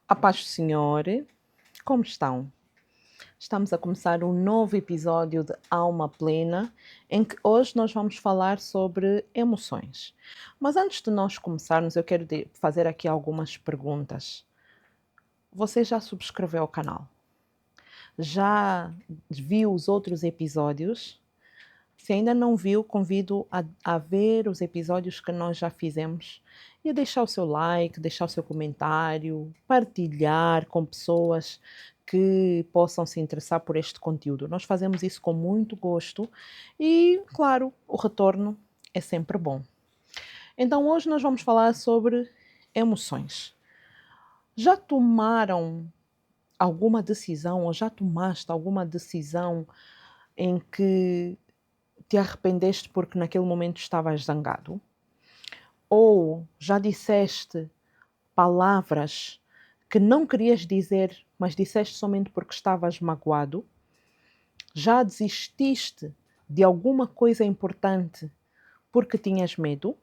A paz do Senhor, como estão? Estamos a começar um novo episódio de Alma Plena, em que hoje nós vamos falar sobre emoções. Mas antes de nós começarmos, eu quero fazer aqui algumas perguntas. Você já subscreveu o canal? Já viu os outros episódios? Se ainda não viu, convido a ver os episódios que nós já fizemos e a deixar o seu like, deixar o seu comentário, partilhar com pessoas que possam se interessar por este conteúdo. Nós fazemos isso com muito gosto e, claro, o retorno é sempre bom. Então, hoje nós vamos falar sobre emoções. Já tomaram alguma decisão ou já tomaste alguma decisão em que te arrependeste porque naquele momento estavas zangado? Ou já disseste palavras que não querias dizer, mas disseste somente porque estavas magoado? Já desististe de alguma coisa importante porque tinhas medo?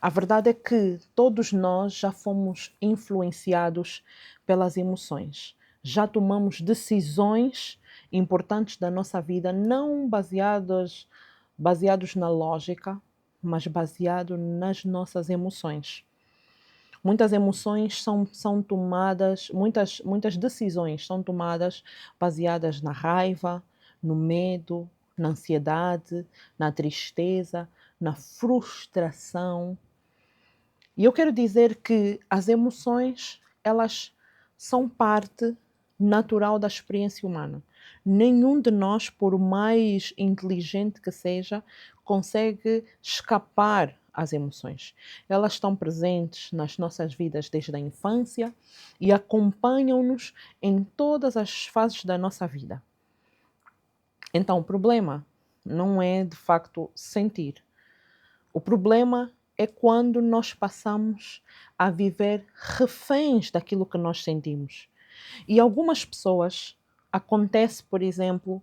A verdade é que todos nós já fomos influenciados pelas emoções. Já tomamos decisões importantes da nossa vida, não baseados na lógica, mas baseado nas nossas emoções. Muitas emoções são tomadas, muitas decisões são tomadas baseadas na raiva, no medo, na ansiedade, na tristeza, na frustração. E eu quero dizer que as emoções, elas são parte natural da experiência humana. Nenhum de nós, por mais inteligente que seja, consegue escapar às emoções. Elas estão presentes nas nossas vidas desde a infância e acompanham-nos em todas as fases da nossa vida. Então, o problema não é de facto sentir. O problema é quando nós passamos a viver reféns daquilo que nós sentimos. E algumas pessoas, acontece, por exemplo,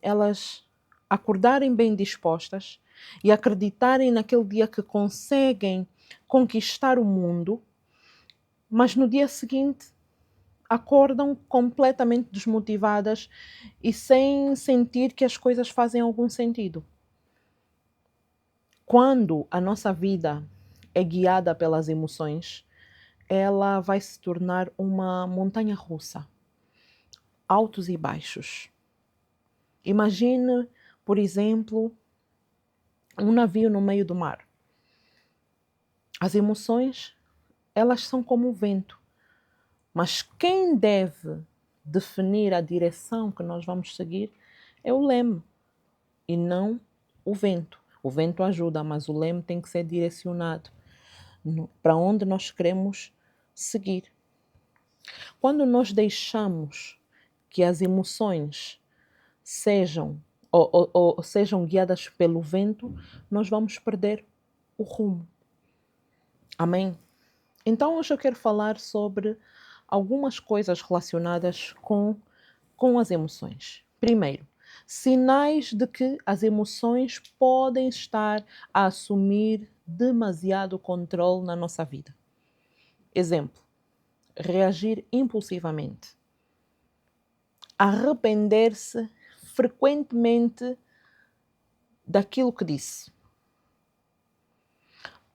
elas acordarem bem dispostas e acreditarem naquele dia que conseguem conquistar o mundo, mas no dia seguinte acordam completamente desmotivadas e sem sentir que as coisas fazem algum sentido. Quando a nossa vida é guiada pelas emoções, ela vai se tornar uma montanha russa, altos e baixos. Imagine, por exemplo, um navio no meio do mar. As emoções, elas são como o vento, mas quem deve definir a direção que nós vamos seguir é o leme e não o vento. O vento ajuda, mas o leme tem que ser direcionado para onde nós queremos seguir. Quando nós deixamos que as emoções sejam sejam guiadas pelo vento, nós vamos perder o rumo. Amém? Então hoje eu quero falar sobre algumas coisas relacionadas com as emoções. Primeiro, sinais de que as emoções podem estar a assumir demasiado controle na nossa vida. Exemplo, reagir impulsivamente, arrepender-se frequentemente daquilo que disse,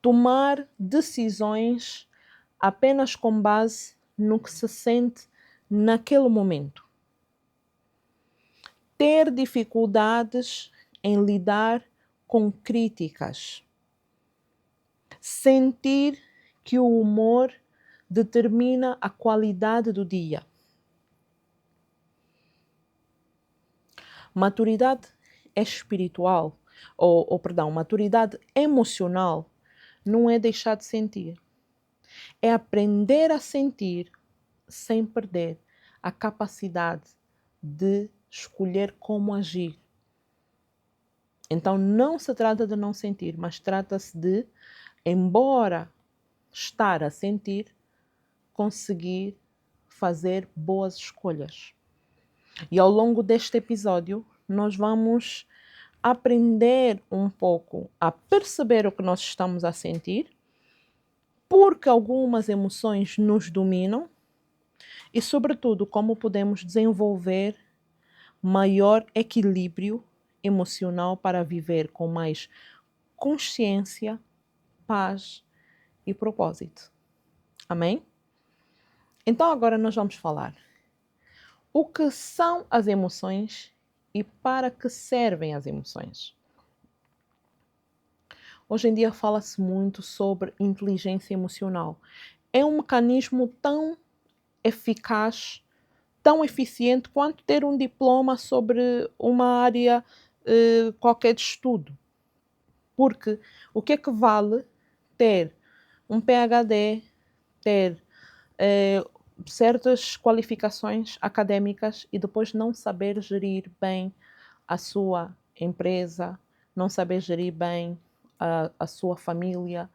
tomar decisões apenas com base no que se sente naquele momento, ter dificuldades em lidar com críticas, sentir que o humor determina a qualidade do dia. Maturidade espiritual, maturidade emocional não é deixar de sentir. É aprender a sentir sem perder a capacidade de escolher como agir. Então não se trata de não sentir, mas trata-se de, embora estar a sentir, conseguir fazer boas escolhas. E ao longo deste episódio, nós vamos aprender um pouco a perceber o que nós estamos a sentir, porque algumas emoções nos dominam e, sobretudo, como podemos desenvolver maior equilíbrio emocional para viver com mais consciência, paz e propósito. Amém? Então agora nós vamos falar o que são as emoções e para que servem as emoções. Hoje em dia fala-se muito sobre inteligência emocional. É um mecanismo tão eficaz, tão eficiente quanto ter um diploma sobre uma área qualquer de estudo. Porque o que é que vale ter um PhD, ter certas qualificações académicas e depois não saber gerir bem a sua empresa, não saber gerir bem a sua família?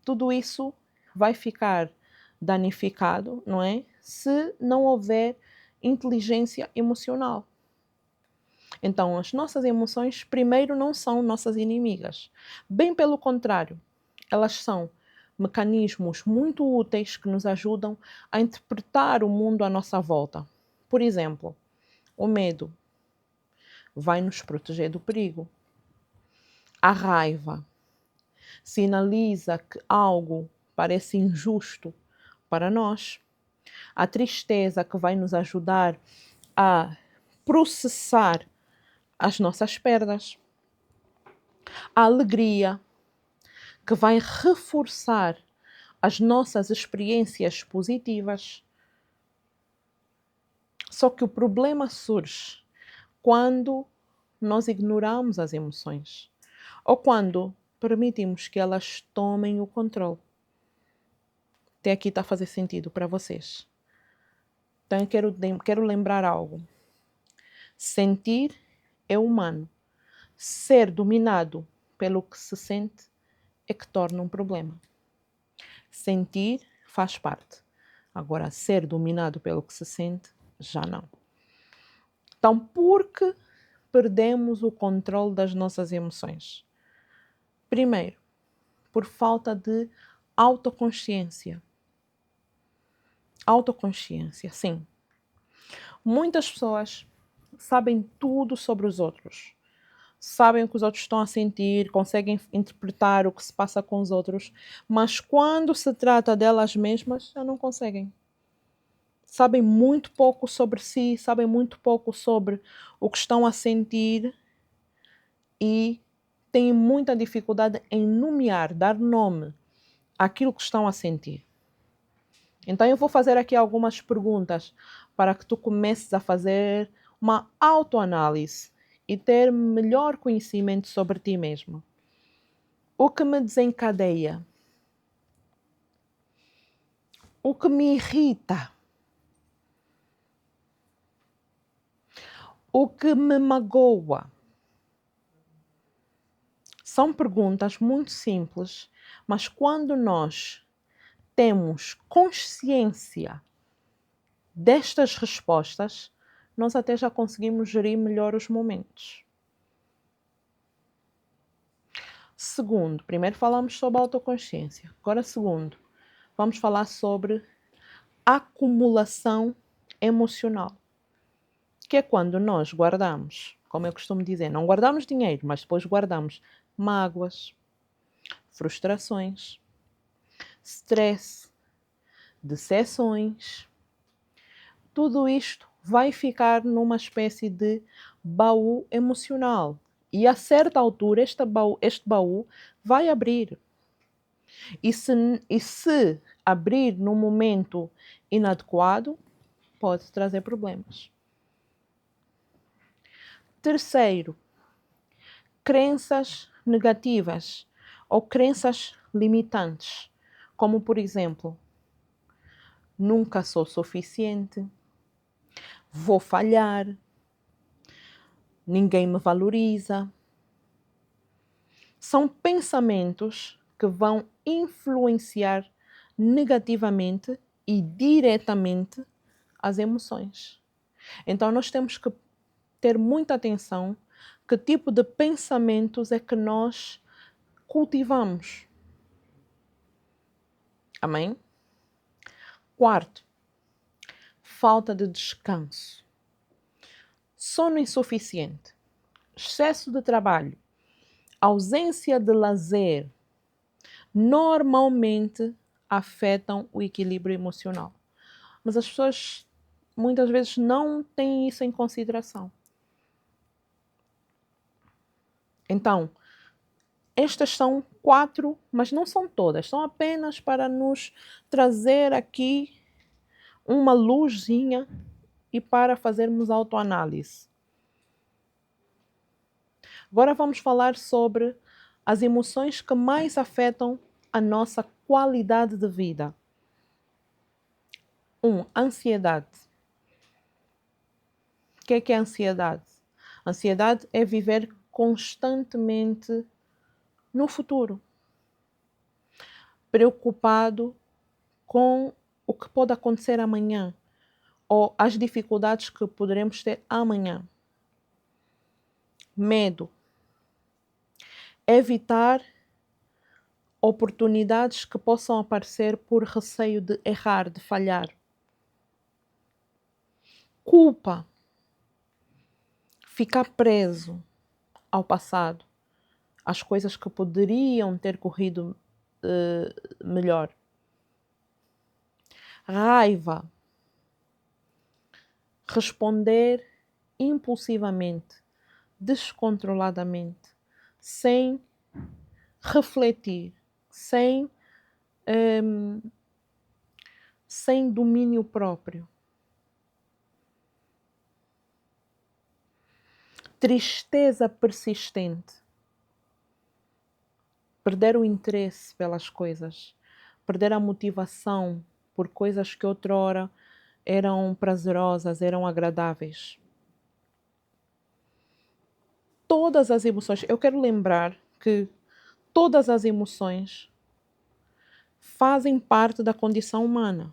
Tudo isso vai ficar danificado, não é? Se não houver inteligência emocional. Então, as nossas emoções, primeiro, não são nossas inimigas. Bem pelo contrário, elas são mecanismos muito úteis que nos ajudam a interpretar o mundo à nossa volta. Por exemplo, o medo vai nos proteger do perigo. A raiva sinaliza que algo parece injusto para nós. A tristeza, que vai nos ajudar a processar as nossas perdas. A alegria, que vai reforçar as nossas experiências positivas. Só que o problema surge quando nós ignoramos as emoções ou quando permitimos que elas tomem o controle. Até aqui está a fazer sentido para vocês? Então eu quero lembrar algo. Sentir é humano. Ser dominado pelo que se sente é que torna um problema. Sentir faz parte. Agora, ser dominado pelo que se sente, já não. Então, por que perdemos o controle das nossas emoções? Primeiro, por falta de autoconsciência. Autoconsciência, sim. Muitas pessoas sabem tudo sobre os outros. Sabem o que os outros estão a sentir, conseguem interpretar o que se passa com os outros, mas quando se trata delas mesmas, já não conseguem. Sabem muito pouco sobre si, sabem muito pouco sobre o que estão a sentir e têm muita dificuldade em nomear, dar nome àquilo que estão a sentir. Então eu vou fazer aqui algumas perguntas para que tu comeces a fazer uma autoanálise e ter melhor conhecimento sobre ti mesmo. O que me desencadeia? O que me irrita? O que me magoa? São perguntas muito simples, mas quando nós temos consciência destas respostas, nós até já conseguimos gerir melhor os momentos. Segundo, primeiro falamos sobre a autoconsciência. Agora, segundo, vamos falar sobre acumulação emocional, que é quando nós guardamos, como eu costumo dizer, não guardamos dinheiro, mas depois guardamos mágoas, frustrações, stress, decepções. Tudo isto vai ficar numa espécie de baú emocional. E a certa altura este baú vai abrir. E se abrir num momento inadequado, pode trazer problemas. Terceiro, crenças negativas ou crenças limitantes, como por exemplo, nunca sou suficiente, vou falhar, ninguém me valoriza. São pensamentos que vão influenciar negativamente e diretamente as emoções. Então nós temos que ter muita atenção que tipo de pensamentos é que nós cultivamos. Amém? Quarto, falta de descanso. Sono insuficiente, excesso de trabalho, ausência de lazer, normalmente afetam o equilíbrio emocional. Mas as pessoas muitas vezes não têm isso em consideração. Então, estas são 4, mas não são todas, são apenas para nos trazer aqui uma luzinha e para fazermos autoanálise. Agora vamos falar sobre as emoções que mais afetam a nossa qualidade de vida. 1. Ansiedade. O que é ansiedade? Ansiedade é viver constantemente no futuro, preocupado com o que pode acontecer amanhã ou as dificuldades que poderemos ter amanhã. Medo. Evitar oportunidades que possam aparecer por receio de errar, de falhar. Culpa. Ficar preso ao passado, às coisas que poderiam ter corrido melhor. Raiva. Responder impulsivamente, descontroladamente, sem refletir, sem domínio próprio. Tristeza persistente. Perder o interesse pelas coisas, perder a motivação por coisas que outrora eram prazerosas, eram agradáveis. Todas as emoções, eu quero lembrar que todas as emoções fazem parte da condição humana,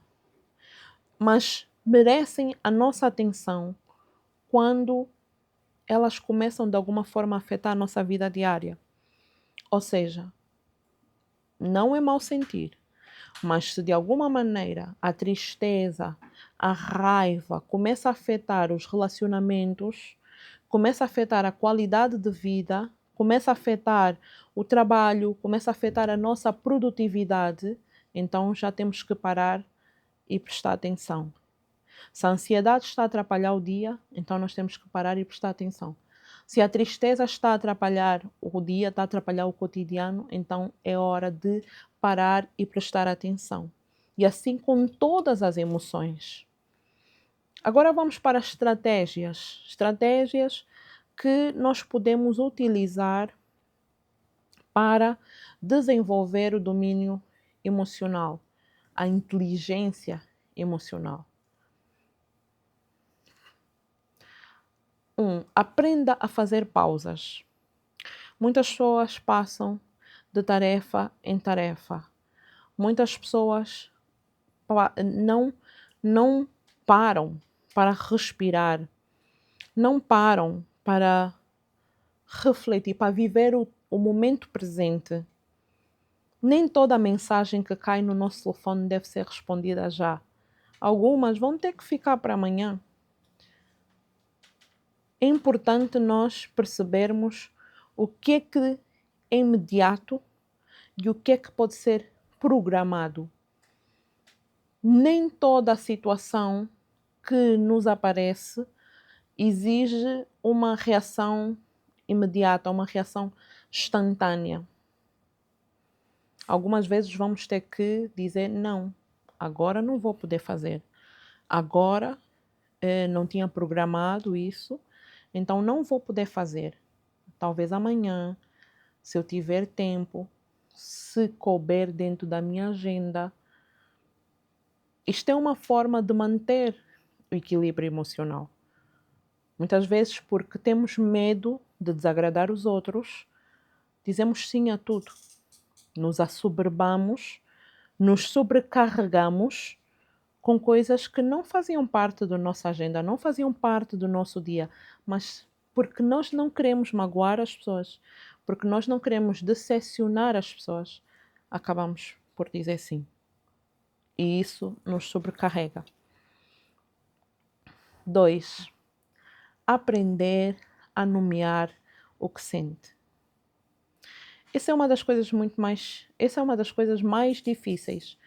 mas merecem a nossa atenção quando elas começam de alguma forma a afetar a nossa vida diária. Ou seja, não é mau sentir, mas se de alguma maneira a tristeza, a raiva começa a afetar os relacionamentos, começa a afetar a qualidade de vida, começa a afetar o trabalho, começa a afetar a nossa produtividade, então já temos que parar e prestar atenção. Se a ansiedade está a atrapalhar o dia, então nós temos que parar e prestar atenção. Se a tristeza está a atrapalhar o dia, está a atrapalhar o cotidiano, então é hora de parar e prestar atenção. E assim com todas as emoções. Agora vamos para as estratégias. Estratégias que nós podemos utilizar para desenvolver o domínio emocional, a inteligência emocional. 1. Aprenda a fazer pausas. Muitas pessoas passam de tarefa em tarefa. Muitas pessoas não param para respirar, não param para refletir, para viver o momento presente. Nem toda a mensagem que cai no nosso telefone deve ser respondida já. Algumas vão ter que ficar para amanhã. É importante nós percebermos o que é imediato e o que é que pode ser programado. Nem toda a situação que nos aparece exige uma reação imediata, uma reação instantânea. Algumas vezes vamos ter que dizer não, agora não vou poder fazer. Agora não tinha programado isso, então não vou poder fazer. Talvez amanhã, se eu tiver tempo, se couber dentro da minha agenda. Isto é uma forma de manter o equilíbrio emocional. Muitas vezes, porque temos medo de desagradar os outros, dizemos sim a tudo. Nos assoberbamos, nos sobrecarregamos com coisas que não faziam parte da nossa agenda, não faziam parte do nosso dia, mas porque nós não queremos magoar as pessoas, porque nós não queremos decepcionar as pessoas, acabamos por dizer sim. e isso nos sobrecarrega. 2. Aprender a nomear o que sente. Essa é uma das coisas mais difíceis,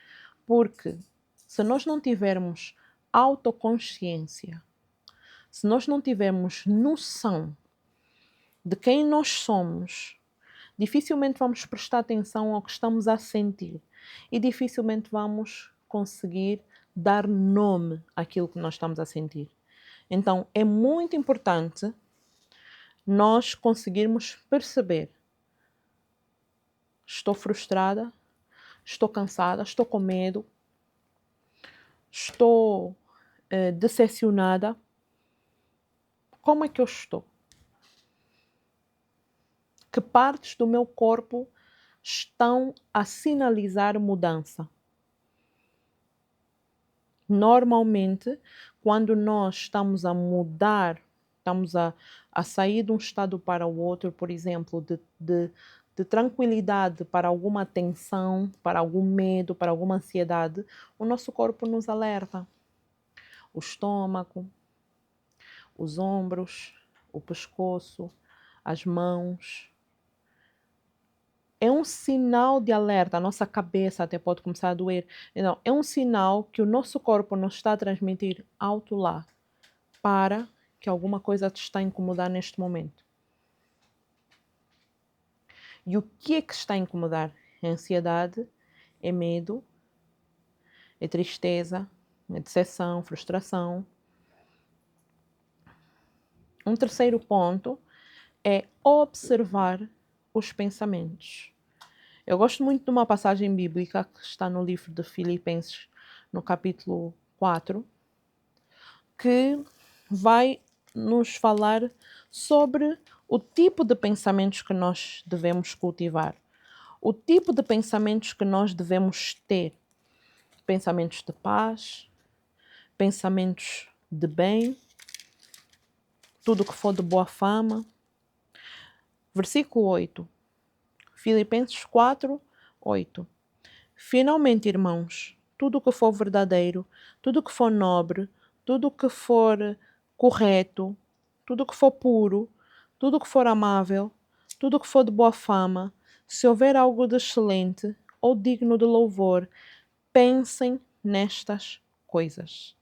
porque se nós não tivermos autoconsciência, se nós não tivermos noção de quem nós somos, dificilmente vamos prestar atenção ao que estamos a sentir e dificilmente vamos conseguir dar nome àquilo que nós estamos a sentir. Então, é muito importante nós conseguirmos perceber: estou frustrada, estou cansada, estou com medo, estou decepcionada. Como é que eu estou? Que partes do meu corpo estão a sinalizar mudança? Normalmente, quando nós estamos a mudar, estamos a sair de um estado para o outro, por exemplo, de tranquilidade para alguma tensão, para algum medo, para alguma ansiedade, o nosso corpo nos alerta. O estômago, os ombros, o pescoço, as mãos. É um sinal de alerta, a nossa cabeça até pode começar a doer. Então, é um sinal que o nosso corpo nos está a transmitir alto lá, para que alguma coisa te está a incomodar neste momento. E o que é que está a incomodar? É ansiedade, é medo, é tristeza, é decepção, frustração. Um terceiro ponto é observar os pensamentos. Eu gosto muito de uma passagem bíblica que está no livro de Filipenses, no capítulo 4, que vai nos falar sobre o tipo de pensamentos que nós devemos cultivar, o tipo de pensamentos que nós devemos ter. Pensamentos de paz, pensamentos de bem, tudo que for de boa fama. Versículo 8. Filipenses 4, 8. Finalmente, irmãos, tudo o que for verdadeiro, tudo o que for nobre, tudo o que for correto, tudo o que for puro, tudo o que for amável, tudo o que for de boa fama, se houver algo de excelente ou digno de louvor, pensem nestas coisas.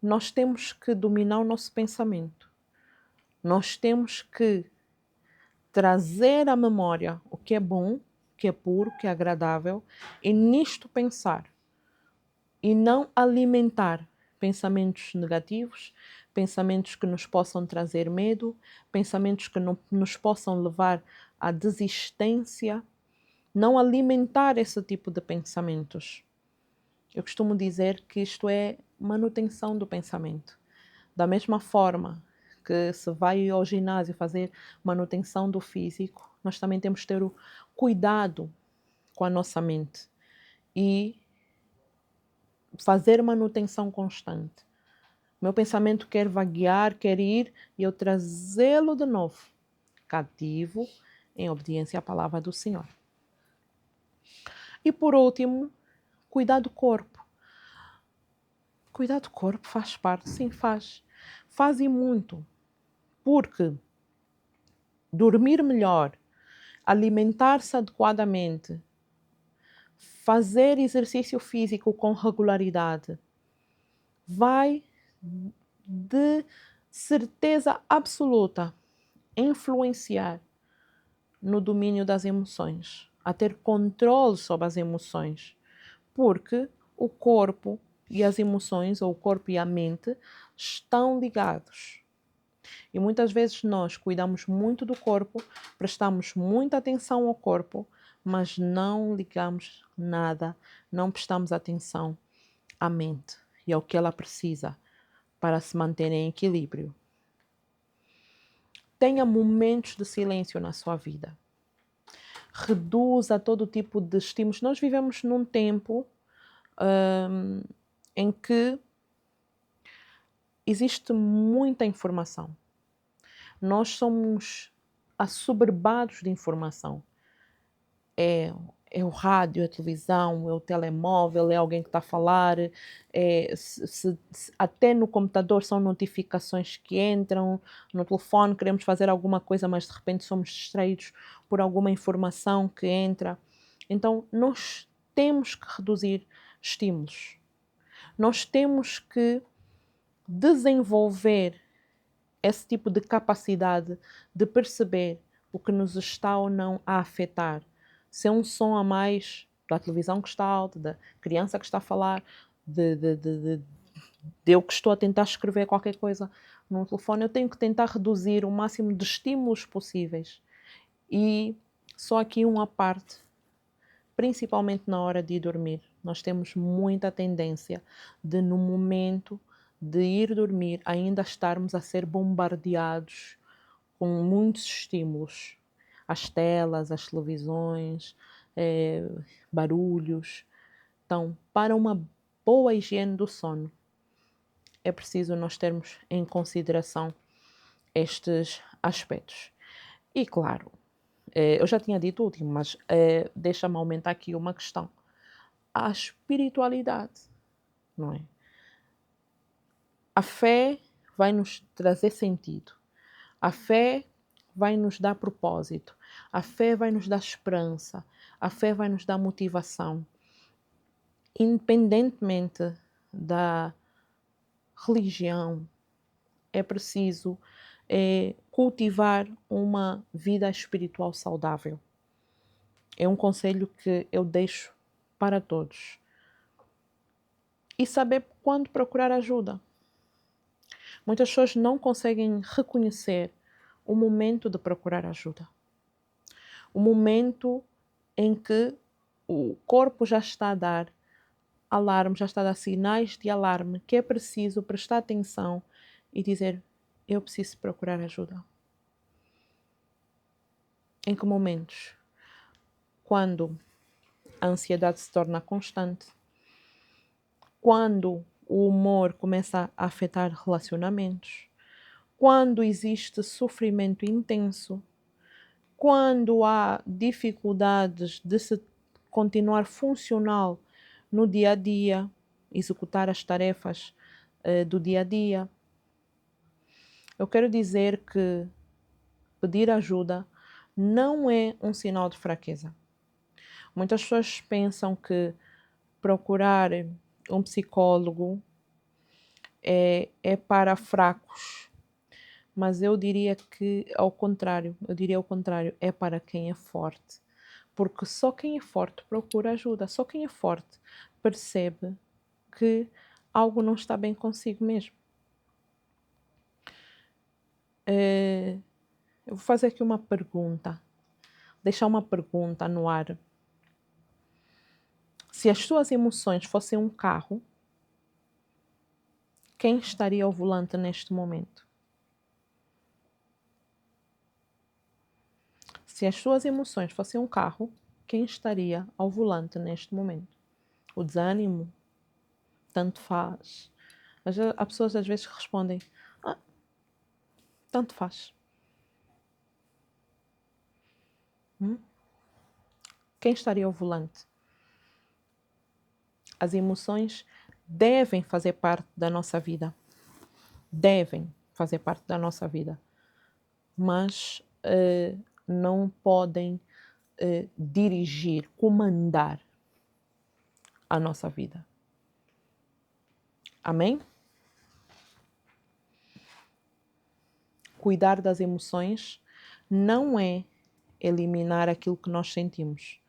Nós temos que dominar o nosso pensamento. Nós temos que trazer à memória o que é bom, o que é puro, o que é agradável, e nisto pensar. E não alimentar pensamentos negativos, pensamentos que nos possam trazer medo, pensamentos que nos possam levar à desistência. Não alimentar esse tipo de pensamentos. Eu costumo dizer que isto é manutenção do pensamento. Da mesma forma que se vai ao ginásio fazer manutenção do físico, nós também temos que ter o cuidado com a nossa mente e fazer manutenção constante. Meu pensamento quer vaguear, quer ir, e eu trazê-lo de novo, cativo, em obediência à palavra do Senhor. E por último, cuidar do corpo. Cuidar do corpo faz parte, sim, faz. Faz e muito. Porque dormir melhor, alimentar-se adequadamente, fazer exercício físico com regularidade, vai de certeza absoluta influenciar no domínio das emoções, a ter controle sobre as emoções, porque o corpo e as emoções, ou o corpo e a mente, estão ligados. E muitas vezes nós cuidamos muito do corpo, prestamos muita atenção ao corpo, mas não ligamos nada, não prestamos atenção à mente e ao que ela precisa para se manter em equilíbrio. Tenha momentos de silêncio na sua vida. Reduza todo tipo de estímulos. Nós vivemos num tempo em que existe muita informação. Nós somos assoberbados de informação. É é o rádio, é a televisão, é o telemóvel, é alguém que está a falar, até no computador são notificações que entram, no telefone queremos fazer alguma coisa, mas de repente somos distraídos por alguma informação que entra. Então, nós temos que reduzir estímulos. Nós temos que desenvolver esse tipo de capacidade de perceber o que nos está ou não a afetar. Se é um som a mais da televisão que está alta, da criança que está a falar, de eu que estou a tentar escrever qualquer coisa no telefone, eu tenho que tentar reduzir o máximo de estímulos possíveis. E só aqui uma parte, principalmente na hora de ir dormir. Nós temos muita tendência de, no momento de ir dormir, ainda estarmos a ser bombardeados com muitos estímulos. As telas, as televisões, barulhos. Então, para uma boa higiene do sono, é preciso nós termos em consideração estes aspectos. E claro, eu já tinha dito o último, mas deixa-me aumentar aqui uma questão. A espiritualidade, não é? A fé vai nos trazer sentido. A fé vai nos dar propósito. A fé vai nos dar esperança. A fé vai nos dar motivação. Independentemente da religião, é preciso cultivar uma vida espiritual saudável. É um conselho que eu deixo para todos. E saber quando procurar ajuda. Muitas pessoas não conseguem reconhecer o momento de procurar ajuda. O momento em que o corpo já está a dar alarme, já está a dar sinais de alarme, que é preciso prestar atenção e dizer, eu preciso procurar ajuda. Em que momentos? Quando a ansiedade se torna constante, quando o humor começa a afetar relacionamentos, quando existe sofrimento intenso, quando há dificuldades de se continuar funcional no dia a dia, executar as tarefas do dia a dia. Eu quero dizer que pedir ajuda não é um sinal de fraqueza. Muitas pessoas pensam que procurar um psicólogo é para fracos. Mas eu diria ao contrário, é para quem é forte. Porque só quem é forte procura ajuda, só quem é forte percebe que algo não está bem consigo mesmo. Eu vou fazer aqui uma pergunta, deixar uma pergunta no ar. Se as suas emoções fossem um carro, quem estaria ao volante neste momento? Se as suas emoções fossem um carro, quem estaria ao volante neste momento? O desânimo? Tanto faz. Há pessoas às vezes que respondem, tanto faz. Quem estaria ao volante? As emoções devem fazer parte da nossa vida. Devem fazer parte da nossa vida. Mas não podem dirigir, comandar a nossa vida. Amém? Cuidar das emoções não é eliminar aquilo que nós sentimos.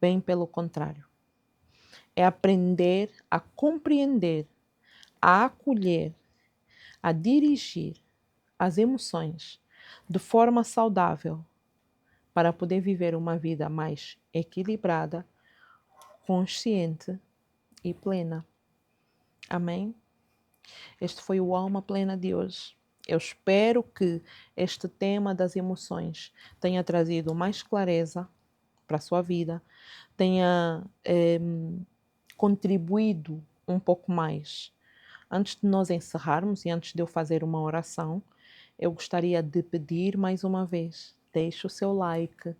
Bem pelo contrário. É aprender a compreender, a acolher, a dirigir as emoções de forma saudável para poder viver uma vida mais equilibrada, consciente e plena. Amém? Este foi o Alma Plena de hoje. Eu espero que este tema das emoções tenha trazido mais clareza para a sua vida, tenha contribuído um pouco mais. Antes de nós encerrarmos e antes de eu fazer uma oração, eu gostaria de pedir mais uma vez, deixe o seu like,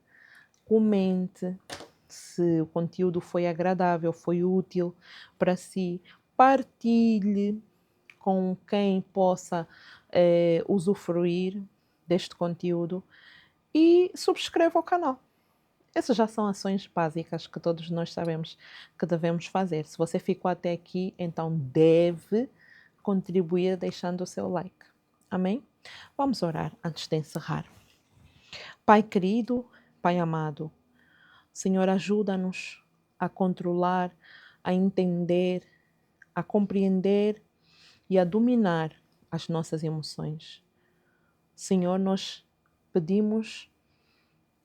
comente, Se o conteúdo foi agradável, foi útil para si, partilhe com quem possa usufruir deste conteúdo e subscreva o canal. Essas já são ações básicas que todos nós sabemos que devemos fazer. Se você ficou até aqui, então deve contribuir deixando o seu like. Amém? Vamos orar antes de encerrar. Pai querido, Pai amado, Senhor, ajuda-nos a controlar, a entender, a compreender e a dominar as nossas emoções. Senhor, nós pedimos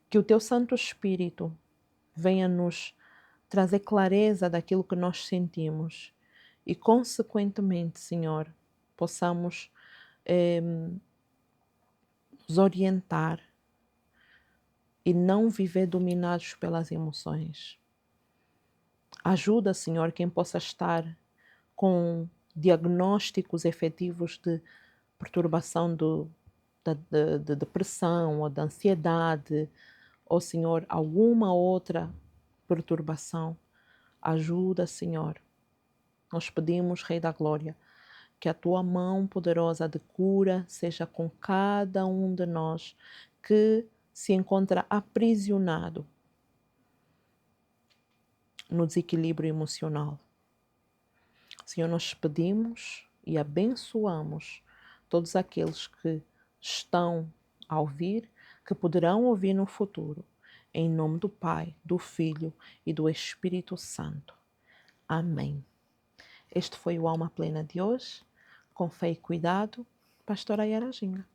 que o Teu Santo Espírito venha nos trazer clareza daquilo que nós sentimos e, consequentemente, Senhor, possamos nos orientar e não viver dominados pelas emoções. Ajuda, Senhor, quem possa estar com diagnósticos efetivos de perturbação de depressão ou de ansiedade, ou, Senhor, alguma outra perturbação. Ajuda, Senhor. Nós pedimos, Rei da Glória, que a Tua mão poderosa de cura seja com cada um de nós que se encontra aprisionado no desequilíbrio emocional. Senhor, nós pedimos e abençoamos todos aqueles que estão a ouvir, que poderão ouvir no futuro. Em nome do Pai, do Filho e do Espírito Santo. Amém. Este foi o Alma Plena de hoje. Com fé e cuidado, Pastora Yara Ginga.